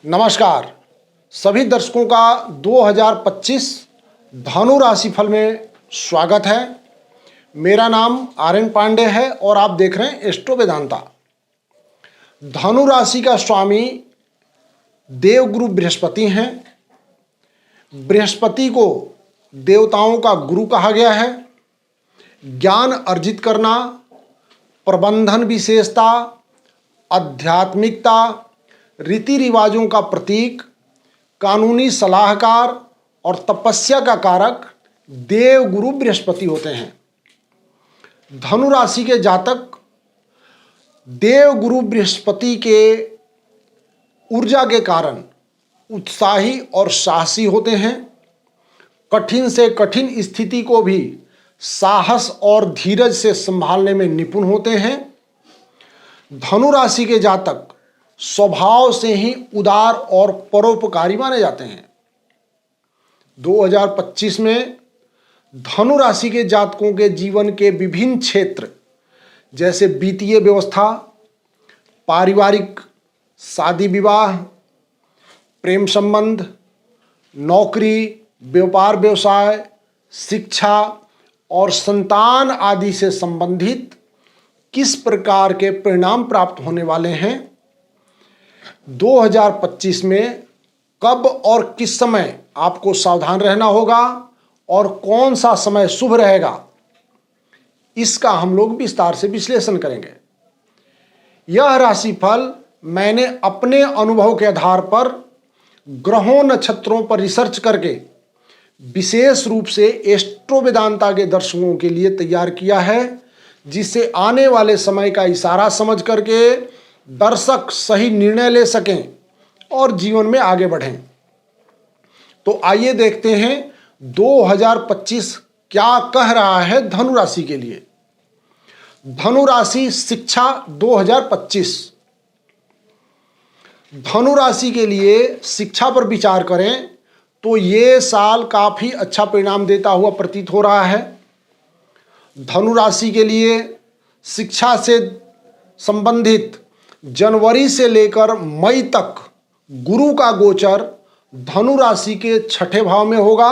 नमस्कार सभी दर्शकों का 2025 धनु राशिफल में स्वागत है। मेरा नाम आर्यन पांडे है और आप देख रहे हैं एस्ट्रो वेदांता। धनु राशि का स्वामी देवगुरु बृहस्पति हैं। बृहस्पति को देवताओं का गुरु कहा गया है। ज्ञान अर्जित करना, प्रबंधन विशेषता, आध्यात्मिकता, रीति रिवाजों का प्रतीक, कानूनी सलाहकार और तपस्या का कारक देवगुरु बृहस्पति होते हैं। धनु राशि के जातक देवगुरु बृहस्पति के ऊर्जा के कारण उत्साही और साहसी होते हैं। कठिन से कठिन स्थिति को भी साहस और धीरज से संभालने में निपुण होते हैं। धनु राशि के जातक स्वभाव से ही उदार और परोपकारी माने जाते हैं। 2025 में धनु राशि के जातकों के जीवन के विभिन्न क्षेत्र जैसे वित्तीय व्यवस्था, पारिवारिक, शादी विवाह, प्रेम संबंध, नौकरी, व्यापार व्यवसाय, शिक्षा और संतान आदि से संबंधित किस प्रकार के परिणाम प्राप्त होने वाले हैं, 2025 में कब और किस समय आपको सावधान रहना होगा और कौन सा समय शुभ रहेगा, इसका हम लोग विस्तार से विश्लेषण करेंगे। यह राशिफल मैंने अपने अनुभव के आधार पर ग्रहों नक्षत्रों पर रिसर्च करके विशेष रूप से एस्ट्रो वेदांता के दर्शकों के लिए तैयार किया है, जिससे आने वाले समय का इशारा समझ करके दर्शक सही निर्णय ले सकें और जीवन में आगे बढ़ें। तो आइए देखते हैं 2025 क्या कह रहा है धनु राशि के लिए। धनु राशि शिक्षा 2025। धनु राशि के लिए शिक्षा पर विचार करें तो ये साल काफी अच्छा परिणाम देता हुआ प्रतीत हो रहा है। धनु राशि के लिए शिक्षा से संबंधित जनवरी से लेकर मई तक गुरु का गोचर धनु राशि के छठे भाव में होगा।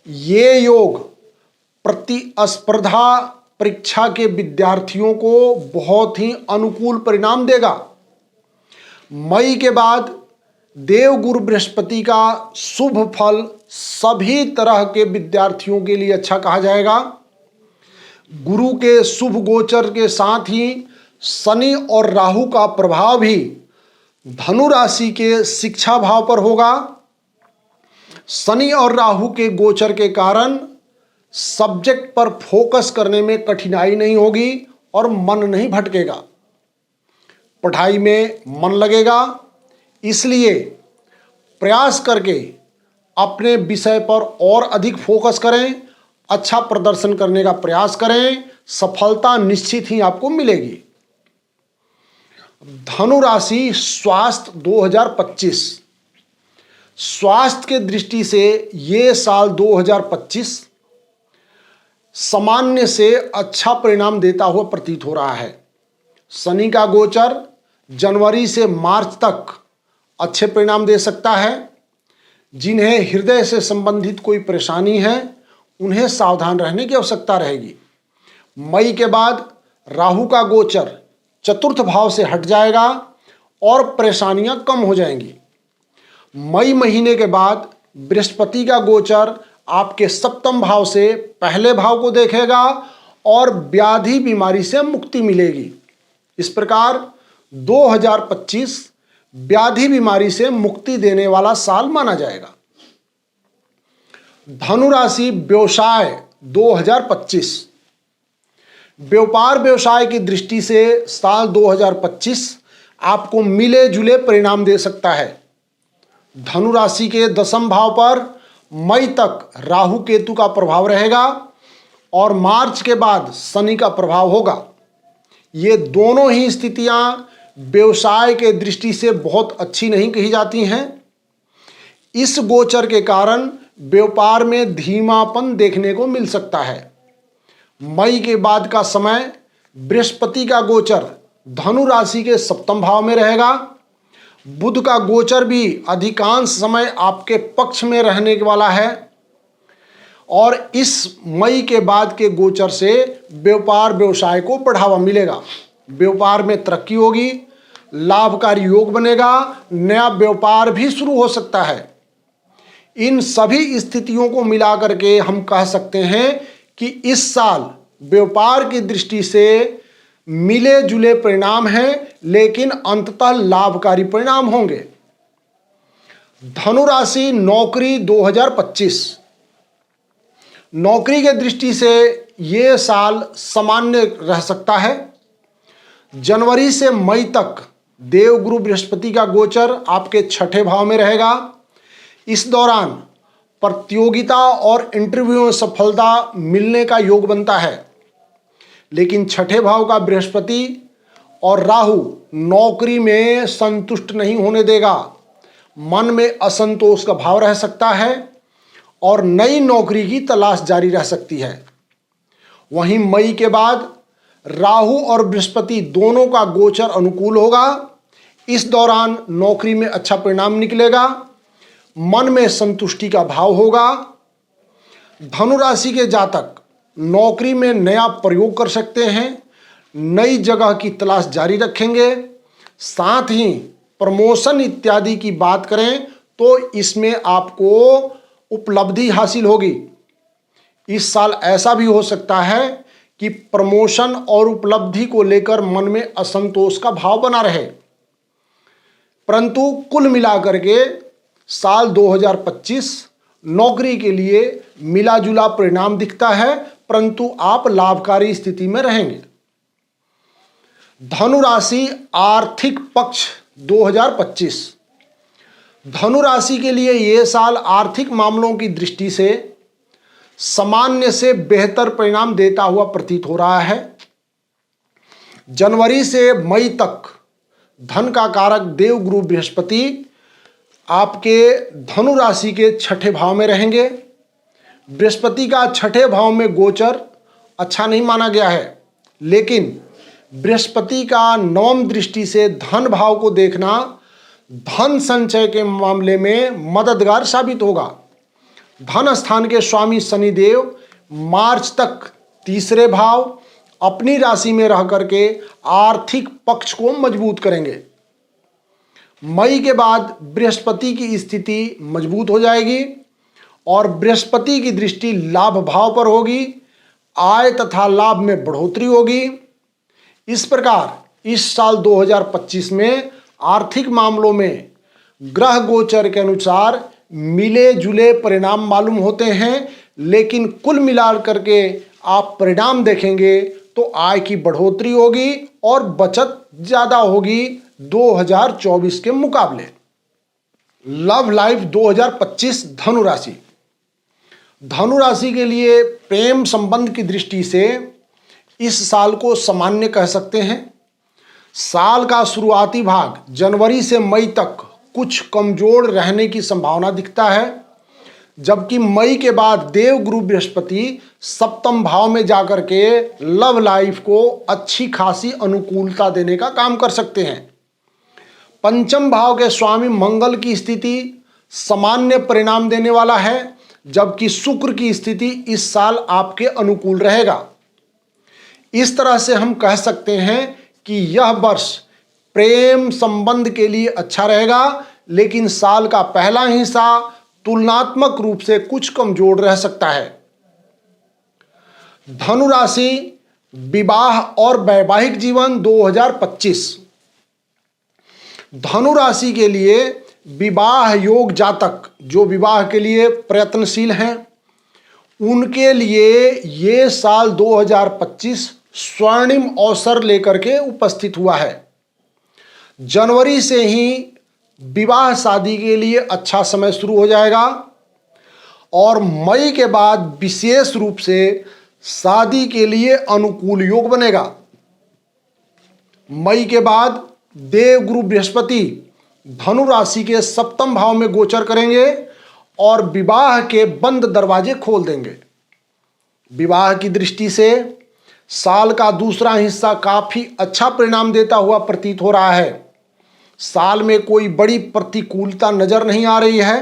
ये योग प्रतिस्पर्धा परीक्षा के विद्यार्थियों को बहुत ही अनुकूल परिणाम देगा। मई के बाद देवगुरु बृहस्पति का शुभ फल सभी तरह के विद्यार्थियों के लिए अच्छा कहा जाएगा। गुरु के शुभ गोचर के साथ ही शनि और राहु का प्रभाव भी धनु राशि के शिक्षा भाव पर होगा। शनि और राहु के गोचर के कारण सब्जेक्ट पर फोकस करने में कठिनाई नहीं होगी और मन नहीं भटकेगा, पढ़ाई में मन लगेगा। इसलिए प्रयास करके अपने विषय पर और अधिक फोकस करें, अच्छा प्रदर्शन करने का प्रयास करें, सफलता निश्चित ही आपको मिलेगी। धनु राशि स्वास्थ्य 2025। स्वास्थ्य के दृष्टि से ये साल 2025 सामान्य से अच्छा परिणाम देता हुआ प्रतीत हो रहा है। शनि का गोचर जनवरी से मार्च तक अच्छे परिणाम दे सकता है। जिन्हें हृदय से संबंधित कोई परेशानी है उन्हें सावधान रहने की आवश्यकता रहेगी। मई के बाद राहु का गोचर चतुर्थ भाव से हट जाएगा और परेशानियां कम हो जाएंगी। मई महीने के बाद बृहस्पति का गोचर आपके सप्तम भाव से पहले भाव को देखेगा और व्याधि बीमारी से मुक्ति मिलेगी। इस प्रकार 2025 व्याधि बीमारी से मुक्ति देने वाला साल माना जाएगा। धनु राशि व्यवसाय 2025। व्यापार व्यवसाय की दृष्टि से साल 2025 आपको मिले जुले परिणाम दे सकता है। धनु राशि के दसम भाव पर मई तक राहु केतु का प्रभाव रहेगा और मार्च के बाद शनि का प्रभाव होगा। ये दोनों ही स्थितियां व्यवसाय के दृष्टि से बहुत अच्छी नहीं कही जाती हैं। इस गोचर के कारण व्यापार में धीमापन देखने को मिल सकता है। मई के बाद का समय बृहस्पति का गोचर धनु राशि के सप्तम भाव में रहेगा बुध का गोचर भी अधिकांश समय आपके पक्ष में रहने वाला है और इस मई के बाद के गोचर से व्यापार व्यवसाय को बढ़ावा मिलेगा, व्यापार में तरक्की होगी, लाभकारी योग बनेगा, नया व्यापार भी शुरू हो सकता है। इन सभी स्थितियों को मिलाकर के हम कह सकते हैं कि इस साल व्यापार की दृष्टि से मिले जुले परिणाम हैं, लेकिन अंततः लाभकारी परिणाम होंगे। धनु राशि, नौकरी 2025। नौकरी के दृष्टि से ये साल सामान्य रह सकता है। जनवरी से मई तक देवगुरु बृहस्पति का गोचर आपके छठे भाव में रहेगा। इस दौरान प्रतियोगिता और इंटरव्यू में सफलता मिलने का योग बनता है, लेकिन छठे भाव का बृहस्पति और राहु नौकरी में संतुष्ट नहीं होने देगा। मन में असंतोष का भाव रह सकता है और नई नौकरी की तलाश जारी रह सकती है। वहीं मई के बाद राहु और बृहस्पति दोनों का गोचर अनुकूल होगा। इस दौरान नौकरी में अच्छा परिणाम निकलेगा, मन में संतुष्टि का भाव होगा। धनु राशि के जातक नौकरी में नया प्रयोग कर सकते हैं, नई जगह की तलाश जारी रखेंगे। साथ ही प्रमोशन इत्यादि की बात करें तो इसमें आपको उपलब्धि हासिल होगी। इस साल ऐसा भी हो सकता है कि प्रमोशन और उपलब्धि को लेकर मन में असंतोष का भाव बना रहे, परंतु कुल मिलाकर के साल 2025 नौकरी के लिए मिला जुला परिणाम दिखता है, परंतु आप लाभकारी स्थिति में रहेंगे। धनु राशि, आर्थिक पक्ष 2025। धनु राशि के लिए यह साल आर्थिक मामलों की दृष्टि से सामान्य से बेहतर परिणाम देता हुआ प्रतीत हो रहा है। जनवरी से मई तक धन का कारक देवगुरु बृहस्पति आपके धनु राशि के छठे भाव में रहेंगे। बृहस्पति का छठे भाव में गोचर अच्छा नहीं माना गया है, लेकिन बृहस्पति का नवम दृष्टि से धन भाव को देखना धन संचय के मामले में मददगार साबित होगा। धन स्थान के स्वामी शनिदेव मार्च तक तीसरे भाव अपनी राशि में रह करके आर्थिक पक्ष को मजबूत करेंगे। मई के बाद बृहस्पति की स्थिति मजबूत हो जाएगी और बृहस्पति की दृष्टि लाभ भाव पर होगी, आय तथा लाभ में बढ़ोतरी होगी। इस प्रकार इस साल 2025 में आर्थिक मामलों में ग्रह गोचर के अनुसार मिले जुले परिणाम मालूम होते हैं, लेकिन कुल मिलाकर करके आप परिणाम देखेंगे तो आय की बढ़ोतरी होगी और बचत ज़्यादा होगी 2024 के मुकाबले। लव लाइफ 2025 धनु राशि। धनु राशि के लिए प्रेम संबंध की दृष्टि से इस साल को सामान्य कह सकते हैं। साल का शुरुआती भाग जनवरी से मई तक कुछ कमजोर रहने की संभावना दिखता है, जबकि मई के बाद देवगुरु बृहस्पति सप्तम भाव में जाकर के लव लाइफ को अच्छी खासी अनुकूलता देने का काम कर सकते हैं। पंचम भाव के स्वामी मंगल की स्थिति सामान्य परिणाम देने वाला है, जबकि शुक्र की स्थिति इस साल आपके अनुकूल रहेगा। इस तरह से हम कह सकते हैं कि यह वर्ष प्रेम संबंध के लिए अच्छा रहेगा, लेकिन साल का पहला हिस्सा तुलनात्मक रूप से कुछ कमजोर रह सकता है। धनु राशि, विवाह और वैवाहिक जीवन 2025। धनु राशि के लिए विवाह योग जातक जो विवाह के लिए प्रयत्नशील हैं, उनके लिए ये साल 2025 स्वर्णिम अवसर लेकर के उपस्थित हुआ है। जनवरी से ही विवाह शादी के लिए अच्छा समय शुरू हो जाएगा और मई के बाद विशेष रूप से शादी के लिए अनुकूल योग बनेगा। मई के बाद देवगुरु बृहस्पति धनु राशि के सप्तम भाव में गोचर करेंगे और विवाह के बंद दरवाजे खोल देंगे। विवाह की दृष्टि से साल का दूसरा हिस्सा काफी अच्छा परिणाम देता हुआ प्रतीत हो रहा है। साल में कोई बड़ी प्रतिकूलता नजर नहीं आ रही है।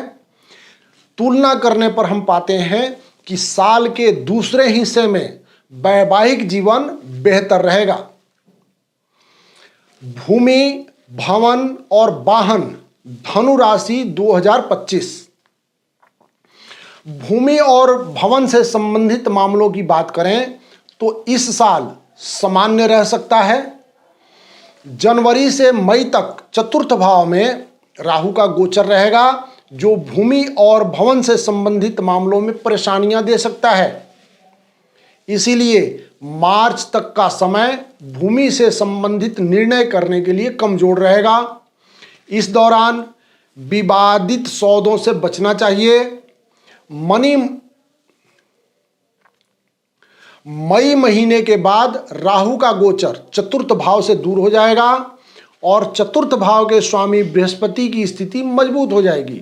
तुलना करने पर हम पाते हैं कि साल के दूसरे हिस्से में वैवाहिक जीवन बेहतर रहेगा। भूमि, भवन और वाहन, धनु राशि 2025। भूमि और भवन से संबंधित मामलों की बात करें तो इस साल सामान्य रह सकता है। जनवरी से मई तक चतुर्थ भाव में राहु का गोचर रहेगा, जो भूमि और भवन से संबंधित मामलों में परेशानियां दे सकता है। इसीलिए मार्च तक का समय भूमि से संबंधित निर्णय करने के लिए कमजोर रहेगा। इस दौरान विवादित सौदों से बचना चाहिए। मई महीने के बाद राहु का गोचर चतुर्थ भाव से दूर हो जाएगा और चतुर्थ भाव के स्वामी बृहस्पति की स्थिति मजबूत हो जाएगी।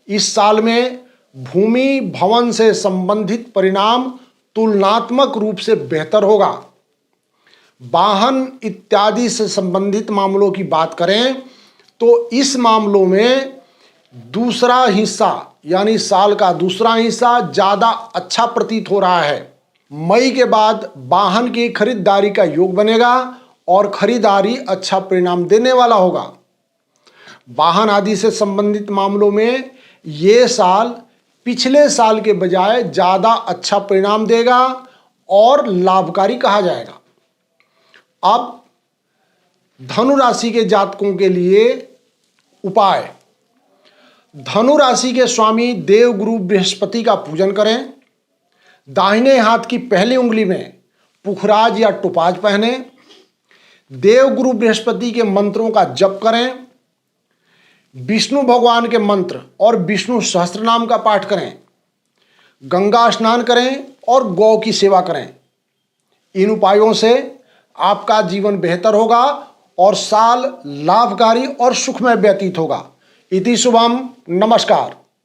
इस साल में भूमि भवन से संबंधित परिणाम तुलनात्मक रूप से बेहतर होगा। वाहन इत्यादि से संबंधित मामलों की बात करें तो इस मामलों में दूसरा हिस्सा यानी साल का दूसरा हिस्सा ज़्यादा अच्छा प्रतीत हो रहा है। मई के बाद वाहन की खरीदारी का योग बनेगा और खरीदारी अच्छा परिणाम देने वाला होगा। वाहन आदि से संबंधित मामलों में ये साल पिछले साल के बजाय ज़्यादा अच्छा परिणाम देगा और लाभकारी कहा जाएगा। अब धनु राशि के जातकों के लिए उपाय। धनु राशि के स्वामी देवगुरु बृहस्पति का पूजन करें। दाहिने हाथ की पहली उंगली में पुखराज या टुपाज पहने। देवगुरु बृहस्पति के मंत्रों का जप करें। विष्णु भगवान के मंत्र और विष्णु सहस्त्रनाम का पाठ करें। गंगा स्नान करें और गौ की सेवा करें। इन उपायों से आपका जीवन बेहतर होगा और साल लाभकारी और सुखमय व्यतीत होगा। इति शुभम। नमस्कार।